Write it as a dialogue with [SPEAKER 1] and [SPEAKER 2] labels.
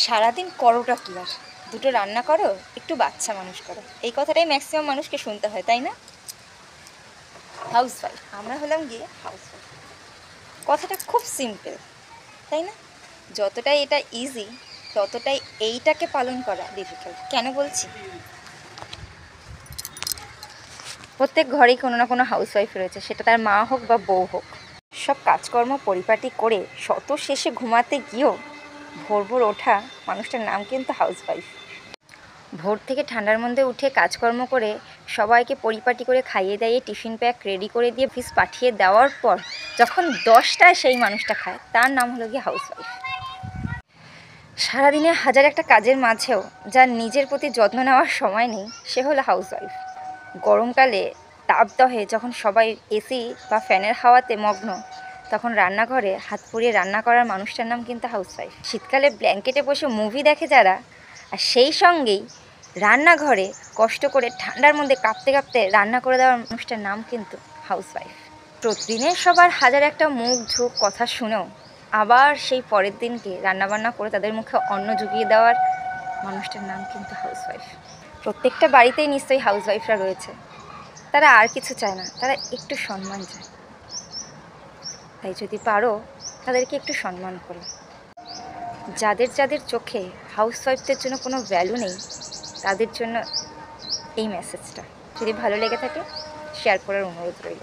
[SPEAKER 1] সারাদিন করোটা কি আর, দুটো রান্না করো, একটু বাচ্চা মানুষ করো, এই কথাটাই ম্যাক্সিমাম মানুষকে শুনতে হয়, তাই না? হাউসওয়াইফ, আমরা হলাম গিয়ে হাউসওয়াইফ। কথাটা খুব সিম্পল, তাই না? যতটাই এটা ইজি, ততটাই এইটাকে পালন করা ডিফিকাল্ট। কেন বলছি? প্রত্যেক ঘরেই কোনো না কোনো হাউসওয়াইফ রয়েছে, সেটা তার মা হোক বা বউ হোক। সব কাজকর্ম পরিপাটি করে শত শেষে ঘুমাতে গিয়েও ভোর ভোর ওঠা মানুষটার নাম কিন্তু হাউসওয়াইফ। ভোর থেকে ঠান্ডার মধ্যে উঠে কাজকর্ম করে সবাইকে পরিপাটি করে খাইয়ে দাইয়ে টিফিন প্যাক রেডি করে দিয়ে অফিস পাঠিয়ে দেওয়ার পর যখন 10টায় সেই মানুষটা খায়, তার নাম হলো গিয়ে হাউসওয়াইফ। সারাদিনে হাজার একটা কাজের মাঝেও যার নিজের প্রতি যত্ন নেওয়ার সময় নেই, সে হলো হাউসওয়াইফ। গরমকালে তাপদহে যখন সবাই এসি বা ফ্যানের হাওয়াতে মগ্ন, তখন রান্নাঘরে হাত পুড়িয়ে রান্না করার মানুষটার নাম কিন্তু হাউসওয়াইফ। শীতকালে ব্ল্যাঙ্কেটে বসে মুভি দেখে যারা, আর সেই সঙ্গেই রান্নাঘরে কষ্ট করে ঠান্ডার মধ্যে কাঁপতে কাঁপতে রান্না করে দেওয়ার মানুষটার নাম কিন্তু হাউসওয়াইফ। প্রতিদিনের সবার হাজার একটা মুখ ঝোঁক কথা শুনেও আবার সেই পরের দিনকে রান্নাবান্না করে তাদের মুখে অন্ন জুগিয়ে দেওয়ার মানুষটার নাম কিন্তু হাউসওয়াইফ। প্রত্যেকটা বাড়িতেই নিশ্চয়ই হাউসওয়াইফরা রয়েছে, তারা আর কিছু চায় না, তারা একটু সম্মান চায়। তাই যদি পারো তাদেরকে একটু সম্মান করো। যাদের যাদের চোখে হাউসওয়াইফদের জন্য কোনো ভ্যালু নেই, তাদের জন্য এই মেসেজটা যদি ভালো লেগে থাকে শেয়ার করার অনুরোধ রইল।